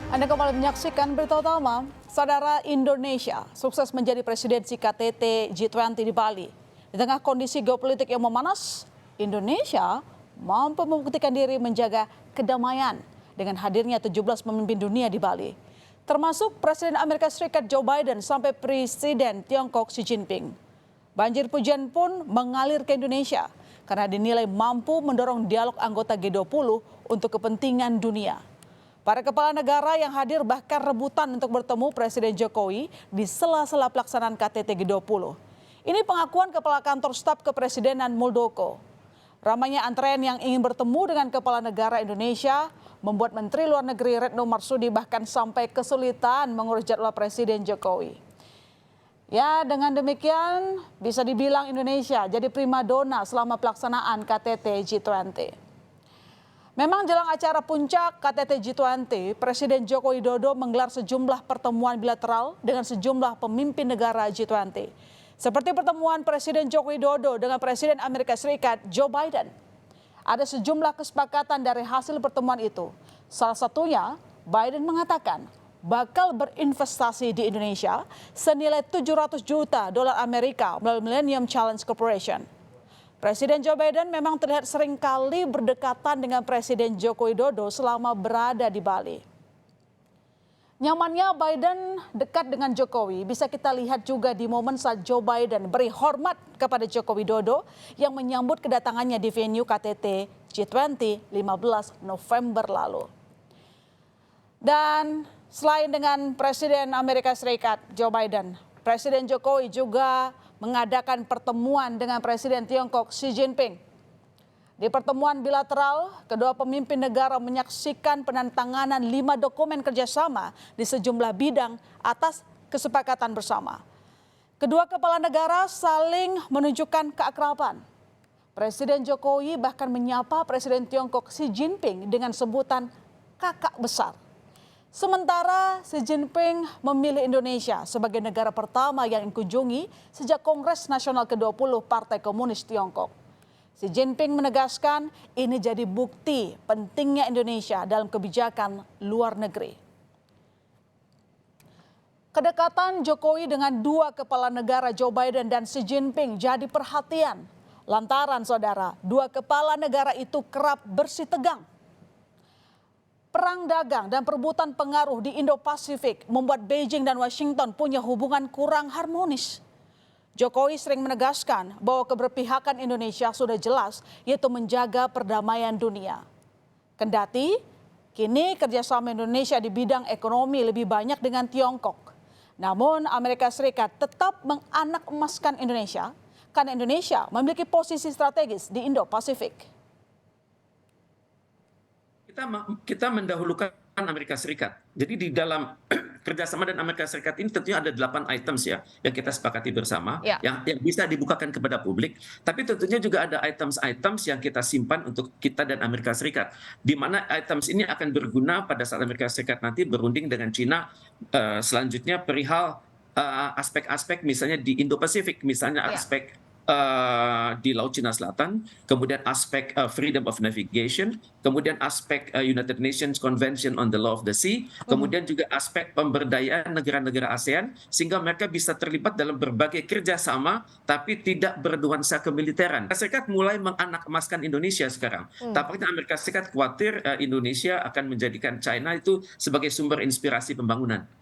Anda kembali menyaksikan berita utama. Saudara, Indonesia sukses menjadi presidensi KTT G20 di Bali. Di tengah kondisi geopolitik yang memanas, Indonesia mampu membuktikan diri menjaga kedamaian dengan hadirnya 17 pemimpin dunia di Bali. Termasuk Presiden Amerika Serikat Joe Biden sampai Presiden Tiongkok Xi Jinping. Banjir pujian pun mengalir ke Indonesia karena dinilai mampu mendorong dialog anggota G20 untuk kepentingan dunia. Para kepala negara yang hadir bahkan rebutan untuk bertemu Presiden Jokowi di sela-sela pelaksanaan KTT G20. Ini pengakuan Kepala Kantor Staf Kepresidenan Muldoko. Ramainya antrean yang ingin bertemu dengan kepala negara Indonesia membuat Menteri Luar Negeri Retno Marsudi bahkan sampai kesulitan mengurus jadwal Presiden Jokowi. Ya, dengan demikian bisa dibilang Indonesia jadi primadona selama pelaksanaan KTT G20. Memang jelang acara puncak KTT G20, Presiden Joko Widodo menggelar sejumlah pertemuan bilateral dengan sejumlah pemimpin negara G20. Seperti pertemuan Presiden Joko Widodo dengan Presiden Amerika Serikat Joe Biden. Ada sejumlah kesepakatan dari hasil pertemuan itu. Salah satunya, Biden mengatakan bakal berinvestasi di Indonesia senilai 700 juta dolar Amerika melalui Millennium Challenge Corporation. Presiden Joe Biden memang terlihat seringkali berdekatan dengan Presiden Joko Widodo selama berada di Bali. Nyamannya Biden dekat dengan Jokowi bisa kita lihat juga di momen saat Joe Biden beri hormat kepada Joko Widodo yang menyambut kedatangannya di venue KTT G20 15 November lalu. Dan selain dengan Presiden Amerika Serikat Joe Biden, Presiden Jokowi juga mengadakan pertemuan dengan Presiden Tiongkok Xi Jinping. Di pertemuan bilateral, kedua pemimpin negara menyaksikan penandatanganan 5 dokumen kerjasama di sejumlah bidang atas kesepakatan bersama. Kedua kepala negara saling menunjukkan keakraban. Presiden Jokowi bahkan menyapa Presiden Tiongkok Xi Jinping dengan sebutan kakak besar. Sementara Xi Jinping memilih Indonesia sebagai negara pertama yang dikunjungi sejak Kongres Nasional ke-20 Partai Komunis Tiongkok. Xi Jinping menegaskan ini jadi bukti pentingnya Indonesia dalam kebijakan luar negeri. Kedekatan Jokowi dengan dua kepala negara Joe Biden dan Xi Jinping jadi perhatian. Lantaran saudara, dua kepala negara itu kerap bersitegang. Perang dagang dan perebutan pengaruh di Indo-Pasifik membuat Beijing dan Washington punya hubungan kurang harmonis. Jokowi sering menegaskan bahwa keberpihakan Indonesia sudah jelas, yaitu menjaga perdamaian dunia. Kendati, kini kerjasama Indonesia di bidang ekonomi lebih banyak dengan Tiongkok. Namun Amerika Serikat tetap menganak emaskan Indonesia karena Indonesia memiliki posisi strategis di Indo-Pasifik. Kita mendahulukan Amerika Serikat. Jadi di dalam kerjasama dan Amerika Serikat ini tentunya ada 8 items ya yang kita sepakati bersama, Ya. yang bisa dibukakan kepada publik. Tapi tentunya juga ada items-items yang kita simpan untuk kita dan Amerika Serikat. Di mana items ini akan berguna pada saat Amerika Serikat nanti berunding dengan China selanjutnya perihal aspek-aspek misalnya di Indo-Pasifik, misalnya Ya. aspek di Laut Cina Selatan, kemudian aspek freedom of navigation, kemudian aspek United Nations Convention on the Law of the Sea, kemudian juga aspek pemberdayaan negara-negara ASEAN, sehingga mereka bisa terlibat dalam berbagai kerjasama, tapi tidak bernuansa kemiliteran. Amerika Serikat mulai menganak emaskan Indonesia sekarang. Tampaknya Amerika Serikat khawatir Indonesia akan menjadikan China itu sebagai sumber inspirasi pembangunan.